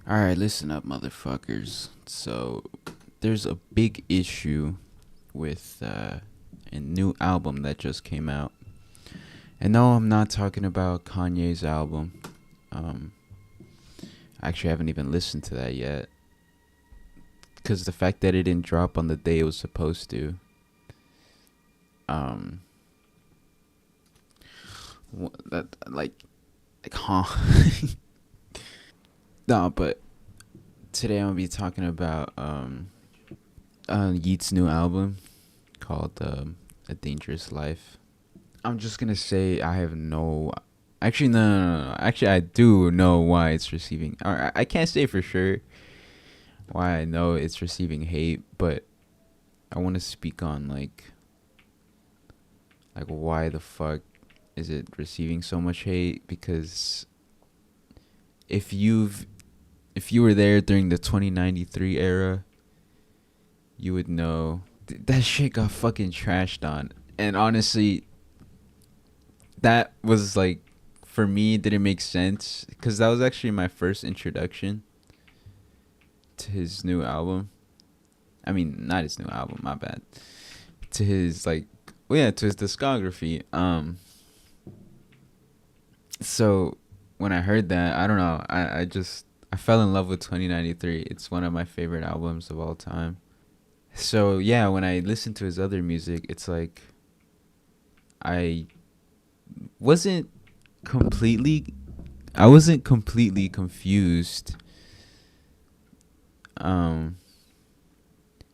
Alright, listen up, motherfuckers. So, there's a big issue with a new album that just came out. And no, I'm not talking about Kanye's album. Um, I actually haven't even listened to that yet. Because the fact that it didn't drop on the day it was supposed to. Um, that, huh? No, but today I'm gonna be talking about Yeat's new album called A Dangerous Life. I'm just gonna say I have no. Actually, no. Actually, I do know why it's receiving. Or I can't say for sure why I know it's receiving hate, but I want to speak on like why the fuck is it receiving so much hate? Because if you were there during the 2093 era, you would know that shit got fucking trashed on. And honestly, that was like, for me, it didn't make sense because that was actually my first introduction to his new album. I mean, not his new album, my bad. To his to his discography. So when I heard that, I don't know, I fell in love with 2093. It's one of my favorite albums of all time. So yeah, when I listen to his other music, it's like I wasn't completely I wasn't completely confused. Um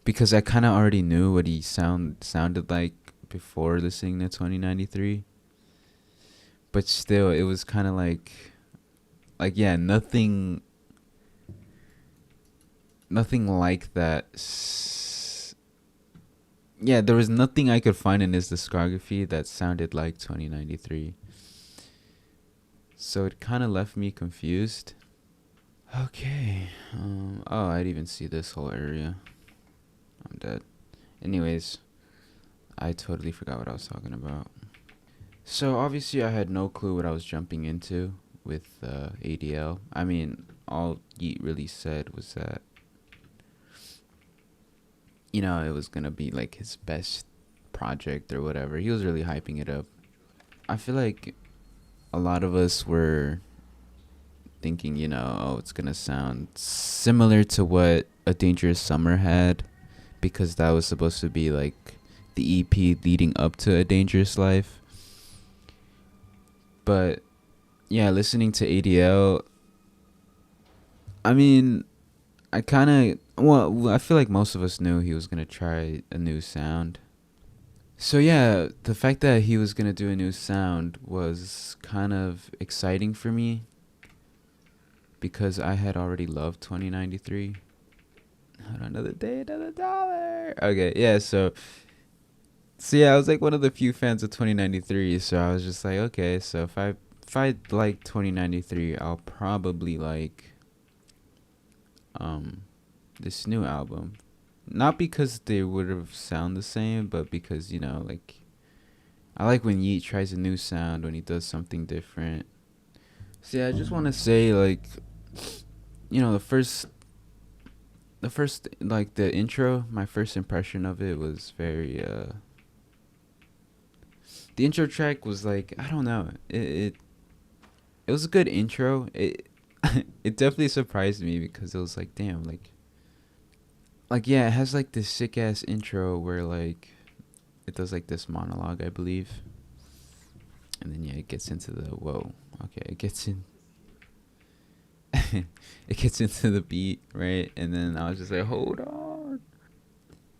because I kind of already knew what he sounded like before listening to 2093, but still it was kind of like yeah, nothing like that. Yeah, there was nothing I could find in his discography that sounded like 2093. So it kind of left me confused. Okay. Oh, I'd even see this whole area. I'm dead. Anyways, I totally forgot what I was talking about. So obviously I had no clue what I was jumping into with ADL. I mean, all Yeet really said was that, it was gonna be like his best project or whatever. He was really hyping it up. I feel like a lot of us were thinking, oh, it's gonna sound similar to what A Dangerous Summer had, because that was supposed to be like the EP leading up to A Dangerous Life. But yeah, listening to ADL, I mean, I feel like most of us knew he was gonna try a new sound. So yeah, the fact that he was gonna do a new sound was kind of exciting for me because I had already loved 2093. Hold on, another day, another dollar. Okay, yeah, so yeah, I was like one of the few fans of 2093, so I was just like, okay, so if I like 2093, I'll probably like um this new album. Not because they would have sound the same, but because, like, I like when Yeet tries a new sound, when he does something different. So yeah, I just want to say, like, the first, like, the intro, my first impression of it was very, the intro track was like, I don't know, it was a good intro. It definitely surprised me because it was like, damn, like yeah, it has like this sick ass intro where like it does like this monologue, I believe, and then yeah, it gets into the whoa. Okay, it gets into the beat, right? And then I was just like, hold on.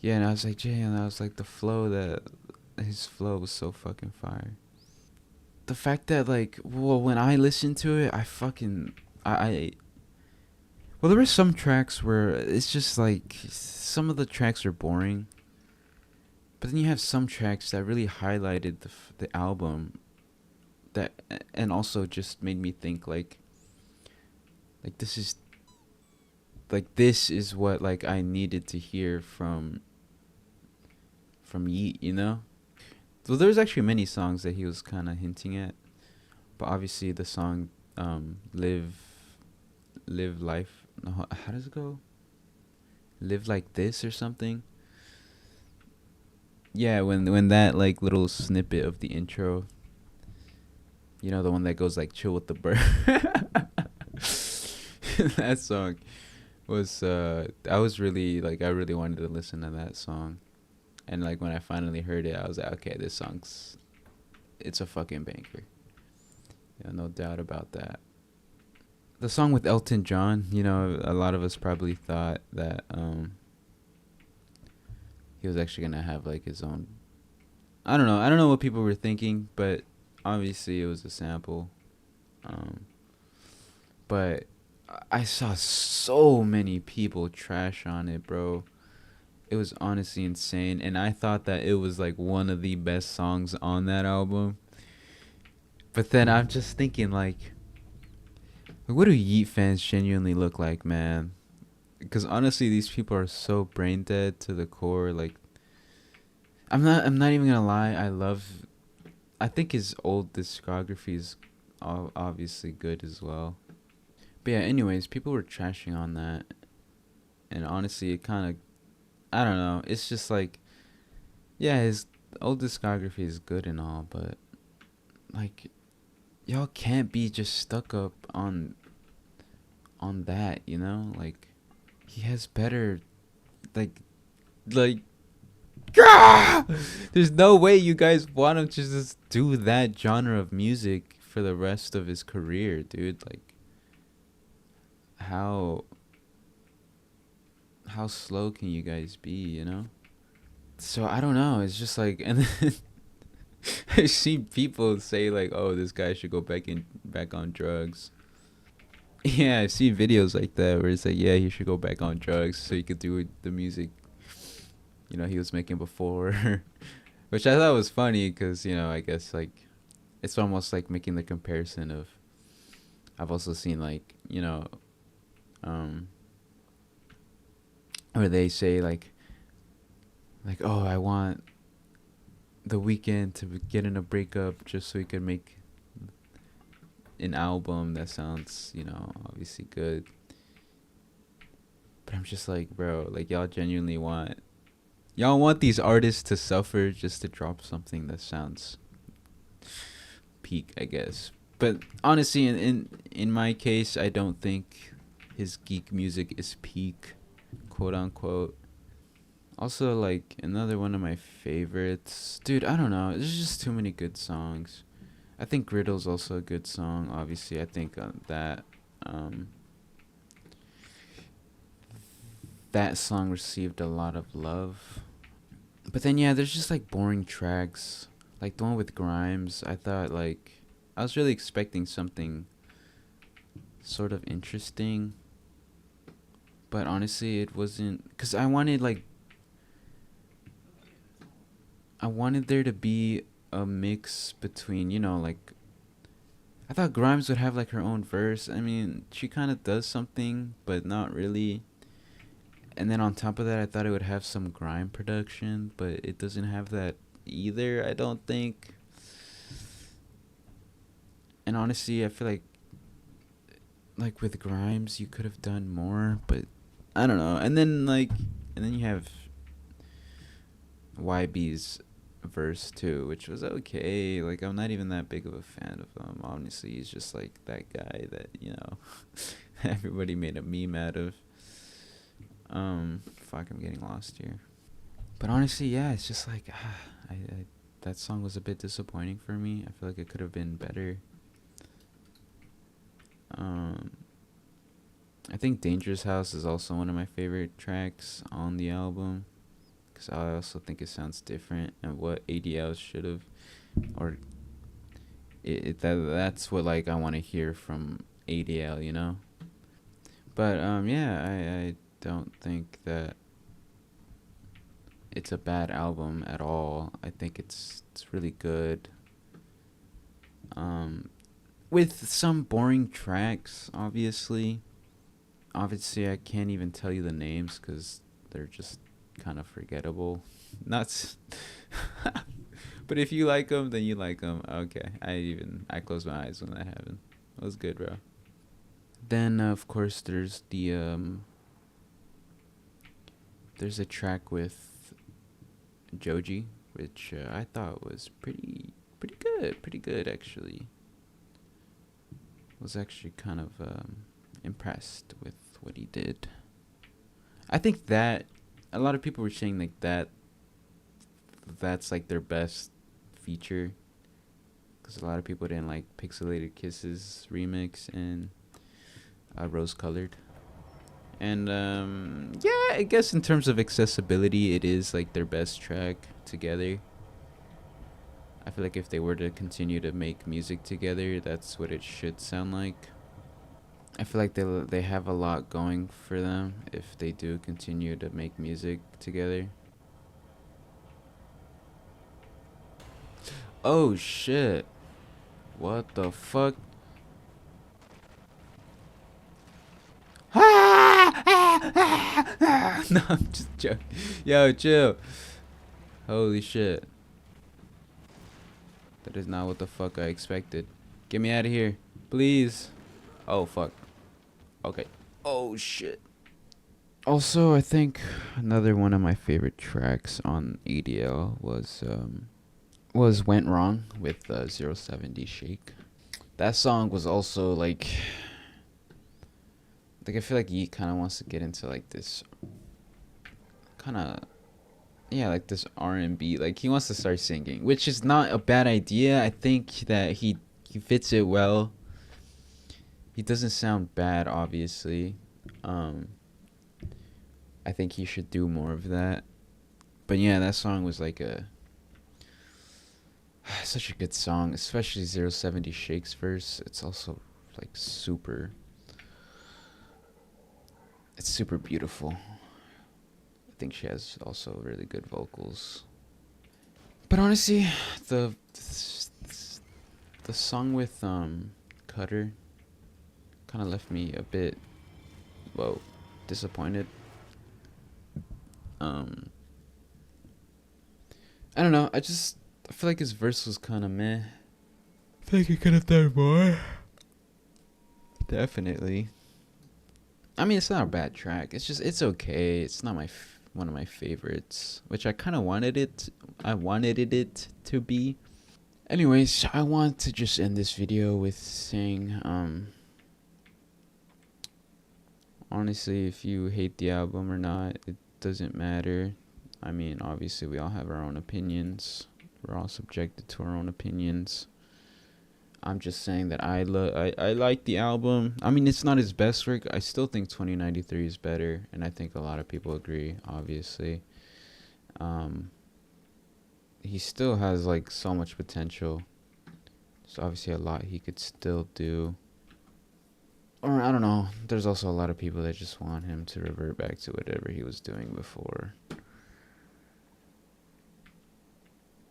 Yeah, and I was like, Jay, and I was like, the flow that his flow was so fucking fire. The fact that like, well, when I listened to it, I well, there were some tracks where it's just like some of the tracks are boring, but then you have some tracks that really highlighted the album, that and also just made me think like this is what like I needed to hear from Yeet, So there's actually many songs that he was kind of hinting at, but obviously the song "Live Life." no, how does it go? Live like this or something. Yeah, when that like little snippet of the intro, you know, the one that goes like chill with the bird. That song was I was really like I really wanted to listen to that song. And like when I finally heard it, I was like, okay, this song's it's a fucking banger. Yeah, no doubt about that. The song with Elton John, you know, a lot of us probably thought that he was actually gonna have like his own. I don't know. I don't know what people were thinking, but obviously it was a sample. Um, but I saw so many people trash on it, bro. It was honestly insane, and I thought that it was like one of the best songs on that album. But then I'm just thinking like, what do Yeet fans genuinely look like, man? Because honestly, these people are so brain dead to the core. Like, I'm not even gonna lie. I think his old discography is obviously good as well. But yeah, anyways, people were trashing on that, and honestly, it kind of, I don't know. It's just like, yeah, his old discography is good and all, but like, y'all can't be just stuck up on that, you know? Like, he has better, like, like. Ah! There's no way you guys want him to just do that genre of music for the rest of his career, dude. Like, how how slow can you guys be, you know? So I don't know. It's just like, and then I see people say like, "Oh, this guy should go back on drugs." Yeah, I've seen videos like that where it's like, "Yeah, he should go back on drugs so he could do the music, you know, he was making before," which I thought was funny because you know, I guess like it's almost like making the comparison of. I've also seen like you know, um, where they say like oh, I want the weekend to get in a breakup just so he could make an album that sounds, you know, obviously good. But I'm just like, bro, like y'all want these artists to suffer just to drop something that sounds peak, I guess. But honestly, in my case, I don't think his geek music is peak, quote unquote. Also, like another one of my favorites, dude. I don't know. There's just too many good songs. I think Riddle's also a good song. Obviously, I think um, that song received a lot of love. But then yeah, there's just like boring tracks. Like the one with Grimes, I thought like I was really expecting something sort of interesting, but honestly, it wasn't. Cause I wanted there to be a mix between, you know, like I thought Grimes would have like her own verse. I mean, she kind of does something, but not really. And then on top of that, I thought it would have some grime production, but it doesn't have that either, I don't think. And honestly, I feel like with Grimes, you could have done more, but I don't know. And then you have YB's verse too, which was okay. Like I'm not even that big of a fan of him. Honestly, he's just like that guy that you know everybody made a meme out of. Fuck, I'm getting lost here. But honestly, yeah, it's just like I that song was a bit disappointing for me. I feel like it could have been better. Um, I think Dangerous House is also one of my favorite tracks on the album because I also think it sounds different and what ADL should have, or that's what like I want to hear from ADL, you know. But yeah, I don't think that it's a bad album at all. I think it's really good. Um, with some boring tracks, obviously. Obviously, I can't even tell you the names because they're just kind of forgettable. Not, but if you like them, then you like them. Okay, I close my eyes when that happened. It was good, bro. Then of course there's a track with Joji, which I thought was pretty good actually. Was actually kind of impressed with what he did. I think that a lot of people were saying like that's like their best feature, because a lot of people didn't like Pixelated Kisses remix and Rose Colored. And yeah, I guess in terms of accessibility, it is like their best track together. I feel like if they were to continue to make music together, that's what it should sound like. I feel like they have a lot going for them if they do continue to make music together. Oh shit. What the fuck? No, I'm just joking. Yo, chill. Holy shit. That is not what the fuck I expected. Get me out of here. Please. Oh, fuck. Okay. Oh, shit. Also, I think another one of my favorite tracks on ADL was Went Wrong with 070 Shake. That song was also like I feel like he kind of wants to get into like this kind of, yeah, like this R&B, like he wants to start singing, which is not a bad idea. I think that he fits it well. He doesn't sound bad, obviously. I think he should do more of that. But yeah, that song was like such a good song, especially 070 Shake's verse. It's also like it's super beautiful. I think she has also really good vocals. But honestly, the song with Cutter kind of left me a bit, well, disappointed. I don't know. I feel like his verse was kind of meh. I think he could have done more. Definitely. I mean, it's not a bad track. It's okay. It's not one of my favorites, which I kind of wanted it. I wanted it to be. Anyways, I want to just end this video with saying, honestly, if you hate the album or not, it doesn't matter. I mean, obviously, we all have our own opinions. We're all subjected to our own opinions. I'm just saying that I like the album. I mean, it's not his best work. I still think 2093 is better, and I think a lot of people agree, obviously. He still has like so much potential. There's obviously a lot he could still do. Or I don't know. There's also a lot of people that just want him to revert back to whatever he was doing before.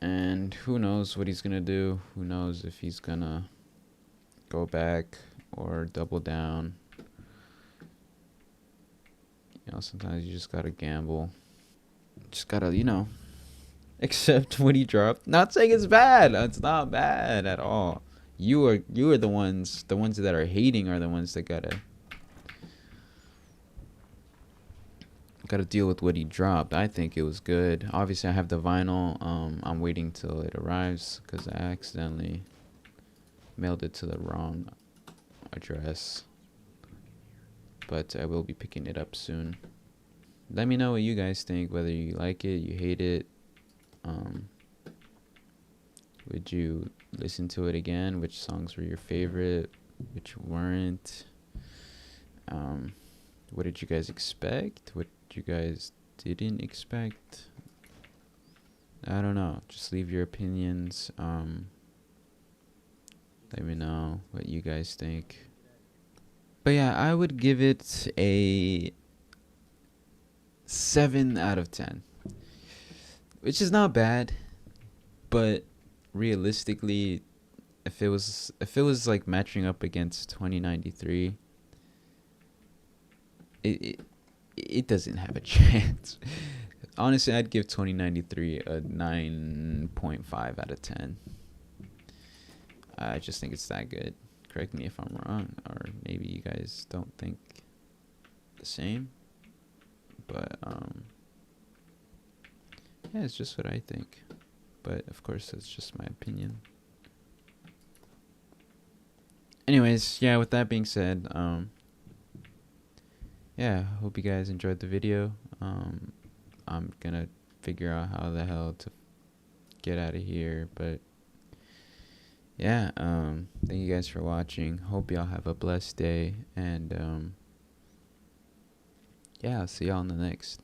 And who knows what he's gonna do? Who knows if he's gonna go back or double down? You know, sometimes you just gotta gamble. Just gotta, accept what he dropped. Not saying it's bad. It's not bad at all. You are the ones that are hating are the ones that gotta deal with what he dropped. I think it was good. Obviously, I have the vinyl. I'm waiting till it arrives because I accidentally mailed it to the wrong address. But I will be picking it up soon. Let me know what you guys think, whether you like it, you hate it. Would you listen to it again? Which songs were your favorite? Which weren't? What did you guys expect? What you guys didn't expect? I don't know. Just leave your opinions. Let me know what you guys think. But yeah, I would give it a 7 out of 10. Which is not bad, but realistically, if it was like matching up against 2093, it doesn't have a chance. Honestly, I'd give 2093 a 9.5 out of 10. I just think it's that good. correct me if I'm wrong, or maybe you guys don't think the same. But yeah, it's just what I think. But of course, that's just my opinion. Anyways, yeah, with that being said, yeah, hope you guys enjoyed the video. I'm gonna figure out how the hell to get out of here, but yeah, thank you guys for watching. Hope y'all have a blessed day, and yeah, I'll see y'all in the next.